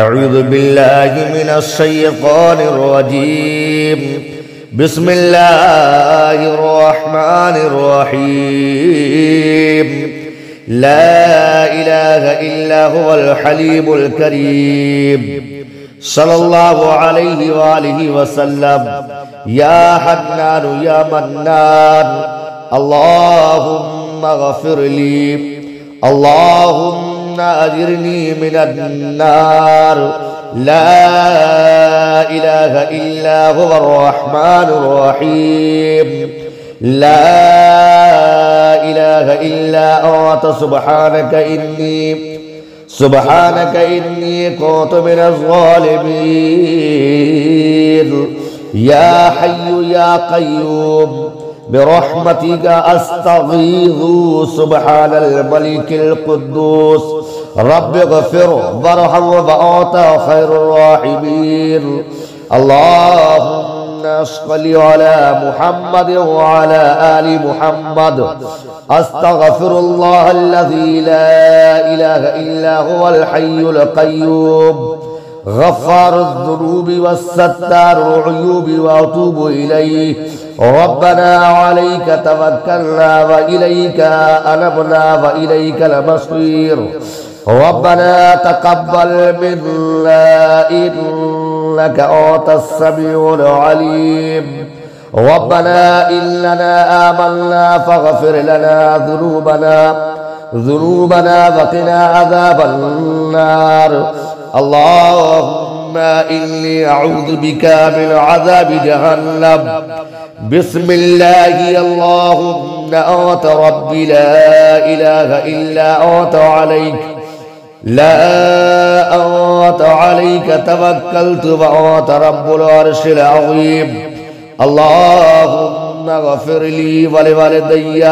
أعوذ بالله من الشيطان الرجيم. بسم الله الرحمن الرحيم. لا إله إلا هو الحليم الكريم. صلى الله عليه وآله وسلم. يا حنان يا منان. اللهم اغفر لي. اللهم أجرني من النار. لا إله إلا هو الرحمن الرحيم. لا إله إلا أنت سبحانك إني كنت من الظالمين. يا حي يا قيوم برحمتك أستغيث. سبحان الملك القدوس. رب اغفر وارحم وأنت خير الراحمين. اللهم صل على محمد وعلى آل محمد. أستغفر الله الذي لا إله إلا هو الحي القيوم غفار الذنوب والستار العيوب وأتوب إليه. ربنا عليك توكلنا وإليك أنبنا وإليك المصير. ربنا تقبل منا إنك أنت السميع العليم. ربنا إننا آمنا فاغفر لنا ذنوبنا وقنا عذاب النار. اللهم إني أعوذ بك من عذاب جهنم. بسم الله. اللهم أنت ربي لا إله إلا أنت عليك توكلت وأنت رب العرش العظيم. اللهم اغفر لي ولوالدي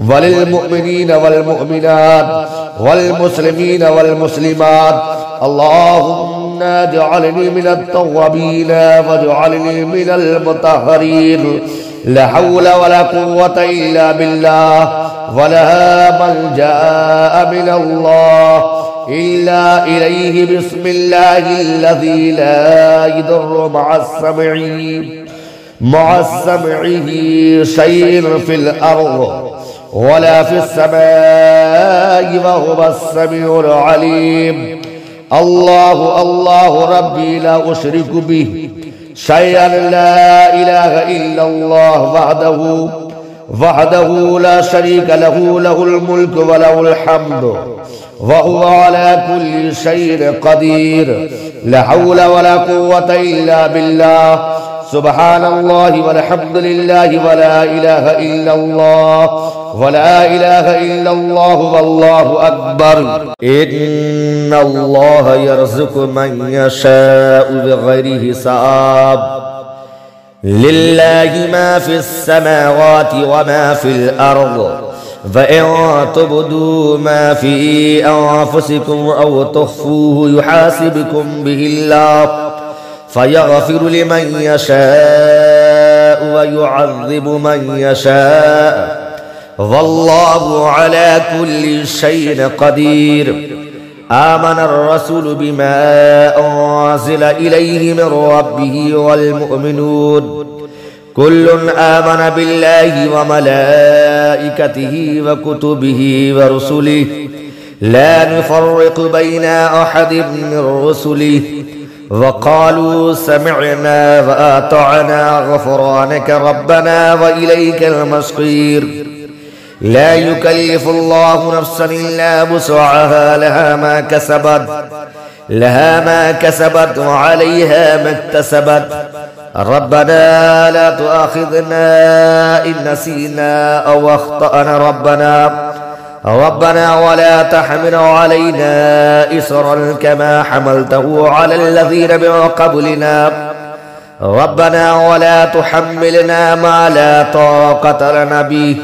وللمؤمنين والمؤمنات والمسلمين والمسلمات. اللهم اجعلني من التوابين واجعلني من المطهرين. لا حول ولا قوة إلا بالله. ولا ملجأ من الله إلا إليه. بسم الله الذي لا يضر مع سمعه شيء في الأرض ولا في السماء وهو السميع العليم. الله ربي لا أشرك به شيئا. لا إله إلا الله وحده لا شريك له. له الملك وله الحمد وهو على كل شيء قدير. لا حول ولا قوة إلا بالله. سبحان الله والحمد لله ولا إله إلا الله والله أكبر. إن الله يرزق من يشاء بغير حساب. لله ما في السماوات وما في الأرض. فإن تبدوا ما في أنفسكم أو تخفوه يحاسبكم به الله فيغفر لمن يشاء ويعذب من يشاء. والله على كل شيء قدير. آمن الرسول بما أنزل إليه من ربه والمؤمنون كل آمن بالله وملائكته وكتبه ورسله لا نفرق بين أحد من رسله وقالوا سمعنا وأطعنا غفرانك ربنا وإليك المصير. لا يكلف الله نفسا إلا وسعها. لها ما كسبت وعليها ما اكتسبت. ربنا لا تؤاخذنا إن نسينا أو أخطأنا. ربنا ولا تحمل علينا إصرا كما حملته على الذين من قبلنا. ربنا ولا تحملنا ما لا طاقة لنا به.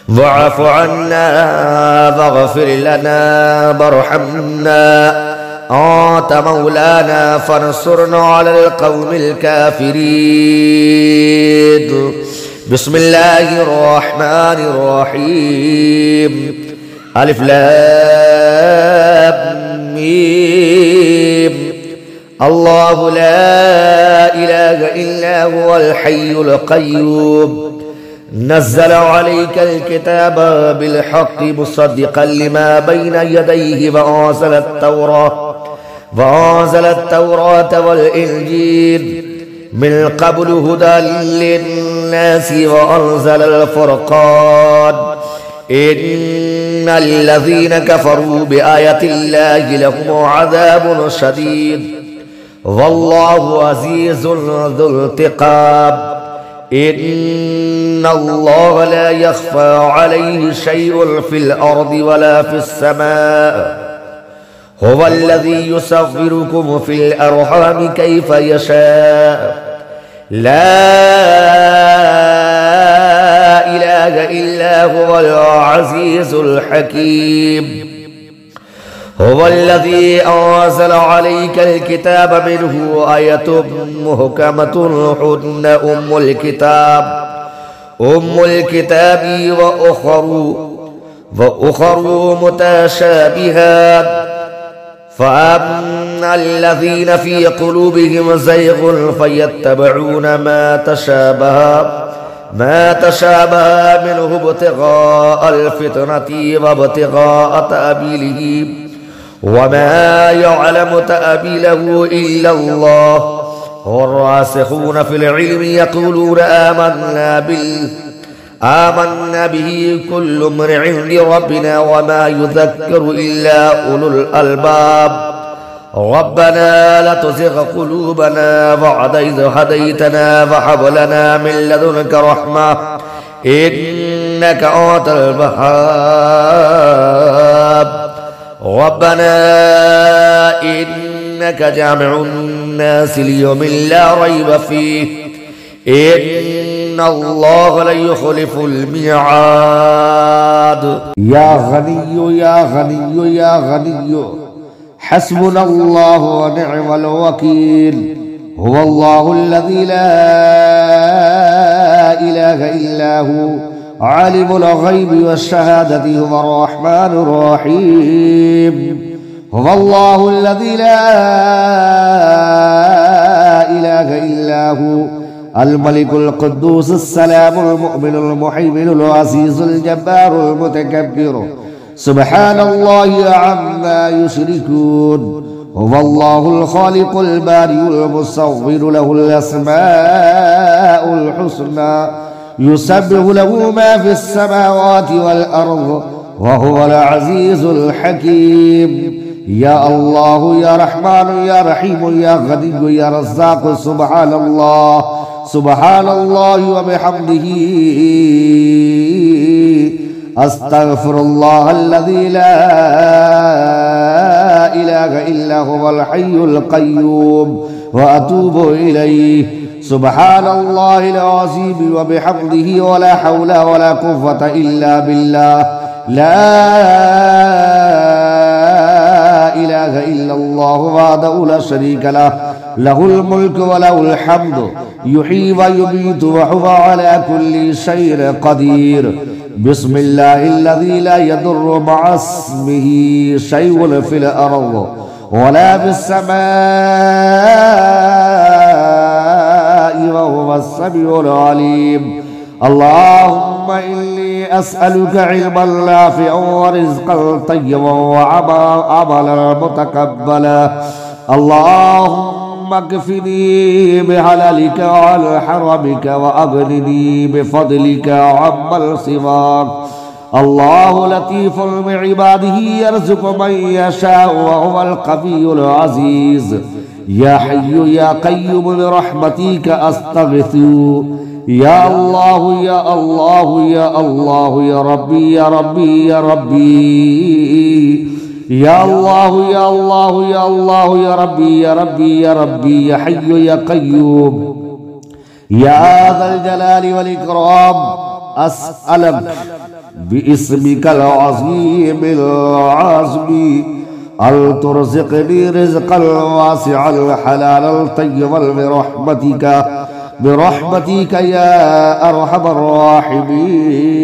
واعف عنا واغفر لنا وارحمنا. أنت مولانا فانصرنا على القوم الكافرين. بسم الله الرحمن الرحيم. ألف لام ميم. الله لا إله إلا هو الحي القيوم نزل عليك الكتاب بالحق مصدقا لما بين يديه وأنزل التوراة والإنجيل من قبل هدى للناس وأنزل الفرقان إن الذين كفروا بآية الله لهم عذاب شديد والله عزيز ذو انتقام. إن الله لا يخفى عليه شيء في الأرض ولا في السماء هو الذي يصوركم في الأرحام كيف يشاء لا إله إلا هو العزيز الحكيم. هو الذي أنزل عليك الكتاب منه آية محكمة هن أم الكتاب وأخر متشابهات فأما الذين في قلوبهم زيغ فيتبعون ما تشابه منه ابتغاء الفتنة وابتغاء تأويله وما يعلم تأويله إلا الله. والراسخون في العلم يقولون آمنا به كل من عند ربنا وما يذكر إلا أولو الألباب. ربنا لا تزغ قلوبنا بعد إذ هديتنا وهب لنا من لدنك رحمة إنك أنت الوهاب. ربنا إنك جامع الناس ليوم لا ريب فيه إن الله لا يخلف الميعاد. يا غني يا غني يا غني حسبنا الله ونعم الوكيل. هو الله الذي لا إله إلا هو عالم الغيب والشهادة هو الرحمن الرحيم. هو الله الذي لا إله إلا هو الملك القدوس السلام المؤمن المهيمن العزيز الجبار المتكبر سبحان الله عما يشركون. هو الله الخالق البارئ المصور له الأسماء الحسنى يسبح له ما في السماوات والأرض وهو العزيز الحكيم. يا الله يا رحمن يا رحيم يا غني يا رزاق سبحان الله وبحمده أستغفر الله الذي لا إله إلا هو الحي القيوم وأتوب إليه. سبحان الله العظيم وبحمده ولا حول ولا قوة إلا بالله. لا إله إلا الله وحده لا شريك له له الملك وله الحمد يحيي ويميت وهو على كل شيء قدير. بسم الله الذي لا يضر مع اسمه شيء في الأرض ولا في السماء وهو السميع العليم. اللهم إني أسألك علما نافعا ورزقا طيبا وعملا متقبلا. اللهم اكفني بحلالك عن حرمك وأغنني بفضلك عمن سواك. الله لطيف بعباده يرزق من يشاء وهو القوي العزيز. يا حي يا قيوم برحمتك أستغيث. يا الله يا الله يا الله يا ربي يا ربي يا ربي يا الله يا الله يا الله يا ربي يا ربي يا ربي يا حي يا قيوم يا ذا الجلال والإكرام. أسألك باسمك العظيم العظيم أن ترزقني رزقا واسعا حلالا طيبا برحمتك برحمتك يا أرحم الراحمين.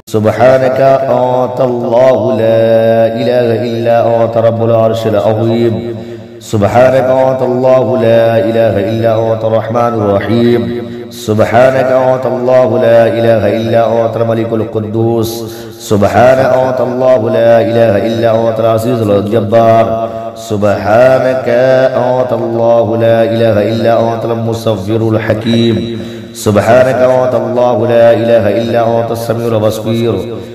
سبحانك أنت الله لا إله إلا أنت رب العرش العظيم. سبحانك أنت الله لا إله إلا أنت الرحمن الرحيم. سبحانك أنت الله لا إله إلا أنت الملك القدوس. سبحانك أنت الله لا إله إلا أنت العزيز الجبار. سبحانك أنت الله لا إله إلا أنت المصور الحكيم. سبحانك أنت الله لا إله إلا أنت السميع البصير.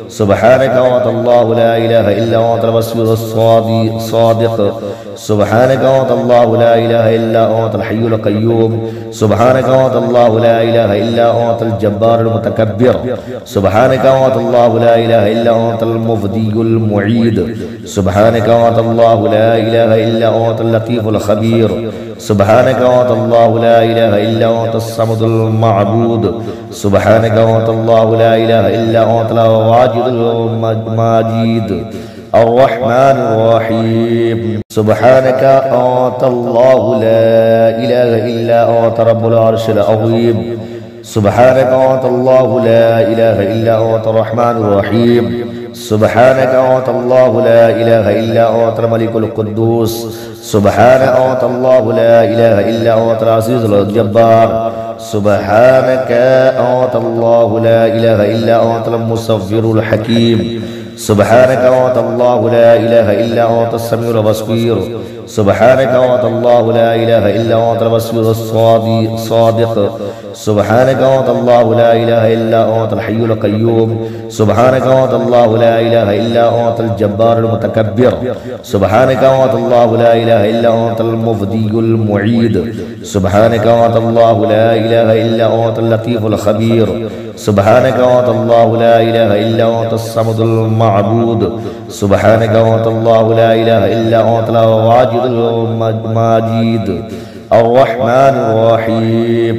سبحانك أنت الله لا إله إلا أنت البصير الصادق. سبحانك أنت الله لا إله إلا أنت الحي القيوم. سبحانك أنت الله لا إله إلا أنت الجبار المتكبر. سبحانك أنت الله لا إله إلا أنت المفدي المعيد. سبحانك أنت الله لا إله إلا أنت اللطيف الخبير. سبحانك أنت الله لا إله إلا أنت الصمد المعبود. سبحانك أنت الله لا إله إلا أنت الواجد الماجد الرحمن الرحيم. سبحانك أنت الله لا إله إلا أنت رب العرش العظيم. سبحانك أنت الله لا إله إلا أنت الرحمن الرحيم. سبحانك أنت الله لا إله إلا أنت الملك القدوس. سبحانك أنت الله لا إله إلا أنت العزيز الجبار. سبحانك أنت الله لا إله إلا أنت المصور الحكيم. سبحانك أنت الله لا إله إلا أنت السميع البصير. سبحانك أنت الله لا إله إلا أنت البصير الصادق. سبحانك أنت الله لا إله إلا أنت الحي القيوم. سبحانك أنت الله لا إله إلا أنت الجبار المتكبر. سبحانك أنت الله لا إله إلا أنت المفدي المعيد. سبحانك أنت الله لا إله إلا أنت اللطيف الخبير. سبحانك أنت الله لا إله إلا أنت الصمد المعبود. سبحانك أنت الله لا إله إلا أنت الواجد الماجد الرحمن الرحيم.